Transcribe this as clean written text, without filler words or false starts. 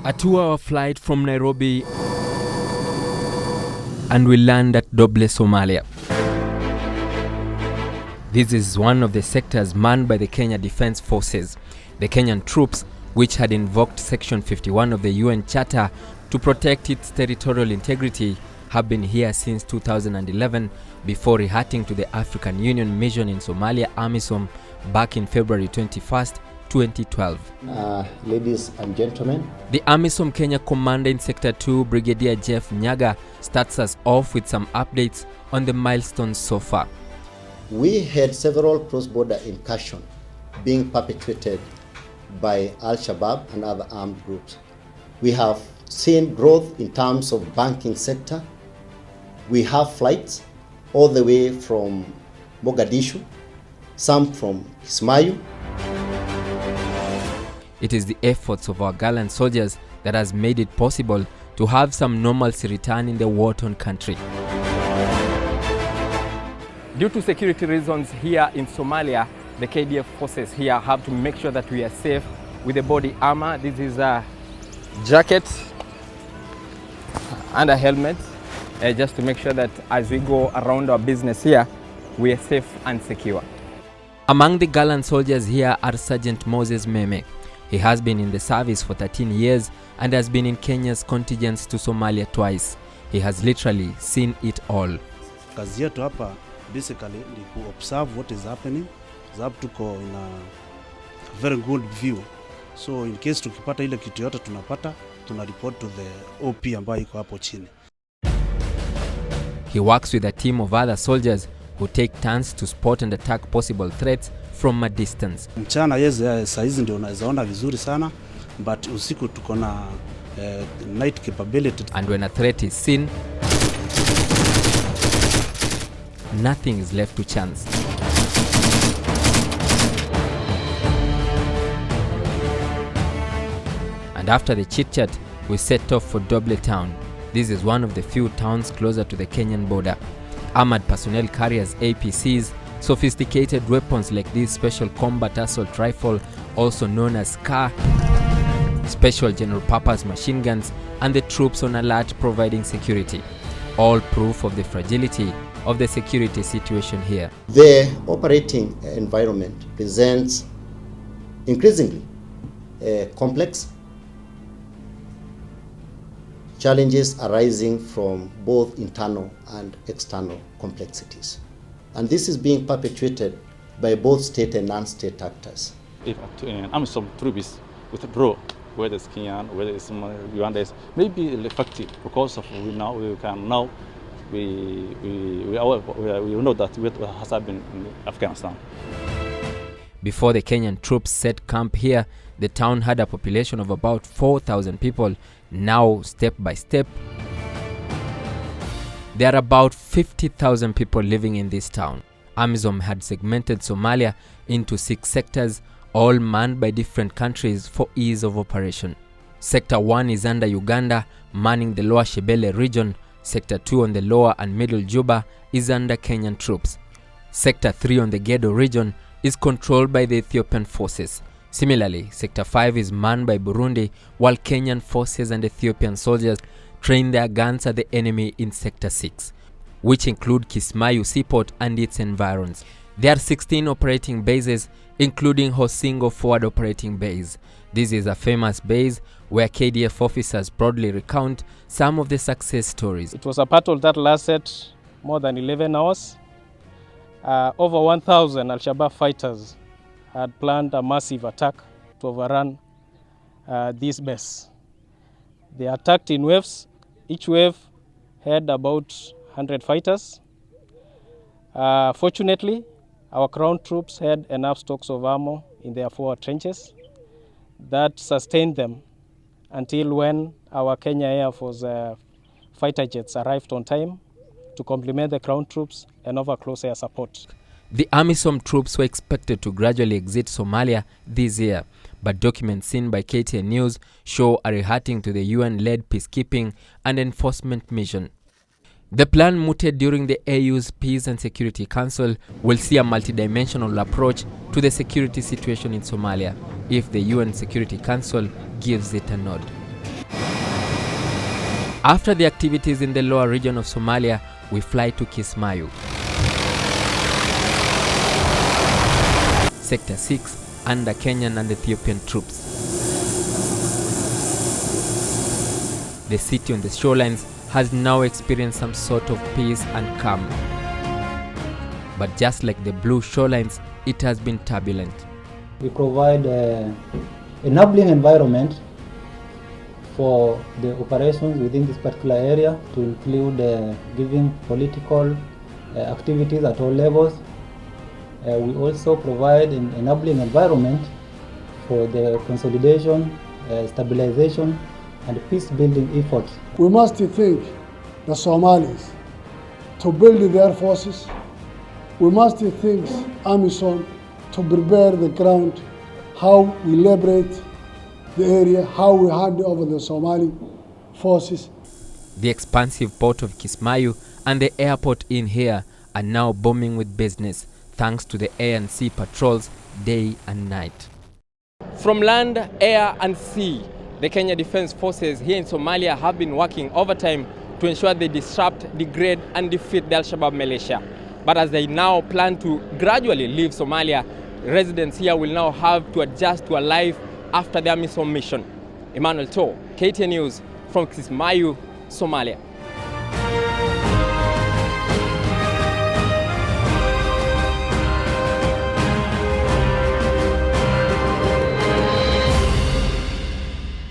A 2-hour flight from Nairobi and we land at Doble, Somalia. This is one of the sectors manned by the Kenya Defence Forces. The Kenyan troops, which had invoked Section 51 of the UN Charter to protect its territorial integrity, have been here since 2011 before rehearting to the African Union mission in Somalia, AMISOM, back in February 21st, 2012. Ladies and gentlemen, the AMISOM Kenya Commander in Sector 2, Brigadier Jeff Nyaga, starts us off with some updates on the milestones so far. We had several cross-border incursions being perpetrated by Al-Shabaab and other armed groups. We have seen growth in terms of banking sector. We have flights all the way from Mogadishu, some from Kismayu. It is the efforts of our gallant soldiers that has made it possible to have some normalcy return in the war-torn country. Due to security reasons here in Somalia, the KDF forces here have to make sure that we are safe with the body armor. This is a jacket and a helmet, just to make sure that as we go around our business here, we are safe and secure. Among the gallant soldiers here are Sergeant Moses Meme. He has been in the service for 13 years and has been in Kenya's contingents to Somalia twice. He has literally seen it all. Kazi yetu hapa basically ni to observe what is happening. Sababu tuko in a very good view. So in case tukipata ile kitu yote tunapata, tuna report to the OP ambayo iko hapo chini. He works with a team of other soldiers who take turns to spot and attack possible threats from a distance. Mchana yeze saizi ndio unaweza ona vizuri sana, but usiku tuko na night capability. And when a threat is seen, nothing is left to chance. And after the chit-chat, we set off for Doble town. This is one of the few towns closer to the Kenyan border. Armored personnel carriers, APCs, sophisticated weapons like this special combat assault rifle, also known as SCAR, special general purpose machine guns, and the troops on alert providing security. All proof of the fragility of the security situation here. The operating environment presents increasingly complex challenges arising from both internal and external complexities. And this is being perpetuated by both state and non-state actors. If AMISOM troops withdraw, whether it's Kenyan, whether it's Uganda, maybe effective because of we know that what has happened in Afghanistan. Before the Kenyan troops set camp here, the town had a population of about 4,000 people. Now, step by step, there are about 50,000 people living in this town. AMISOM had segmented Somalia into 6 sectors, all manned by different countries for ease of operation. Sector 1 is under Uganda, manning the lower Shebele region. Sector 2 on the lower and middle Juba is under Kenyan troops. Sector 3 on the Gedo region is controlled by the Ethiopian forces. Similarly, Sector 5 is manned by Burundi, while Kenyan forces and Ethiopian soldiers train their guns at the enemy in Sector 6, which include Kismayu Seaport and its environs. There are 16 operating bases, including Hosingo Forward Operating Base. This is a famous base where KDF officers proudly recount some of the success stories. It was a battle that lasted more than 11 hours. Over 1,000 Al-Shabaab fighters had planned a massive attack to overrun this base. They attacked in waves. Each wave had about 100 fighters. Fortunately, our ground troops had enough stocks of ammo in their forward trenches that sustained them until when our Kenya Air Force fighter jets arrived on time to complement the ground troops and offer close air support. The AMISOM troops were expected to gradually exit Somalia this year, but documents seen by KTN News show a rehearting to the UN-led peacekeeping and enforcement mission. The plan mooted during the AU's Peace and Security Council will see a multidimensional approach to the security situation in Somalia if the UN Security Council gives it a nod. After the activities in the lower region of Somalia, we fly to Kismayu. Sector 6 under Kenyan and Ethiopian troops. The city on the shorelines has now experienced some sort of peace and calm. But just like the blue shorelines, it has been turbulent. We provide an enabling environment for the operations within this particular area, to include giving political activities at all levels. We also provide an enabling environment for the consolidation, stabilization, and peace-building efforts. We must think the Somalis to build their forces. We must think AMISOM to prepare the ground, how we liberate the area, how we hand over the Somali forces. The expansive port of Kismayu and the airport in here are now booming with business, thanks to the air and sea patrols day and night. From land, air and sea, the Kenya Defense Forces here in Somalia have been working overtime to ensure they disrupt, degrade and defeat the Al-Shabaab militia. But as they now plan to gradually leave Somalia, residents here will now have to adjust to a life after their mission. Emmanuel To, KTN News from Kismayu, Somalia.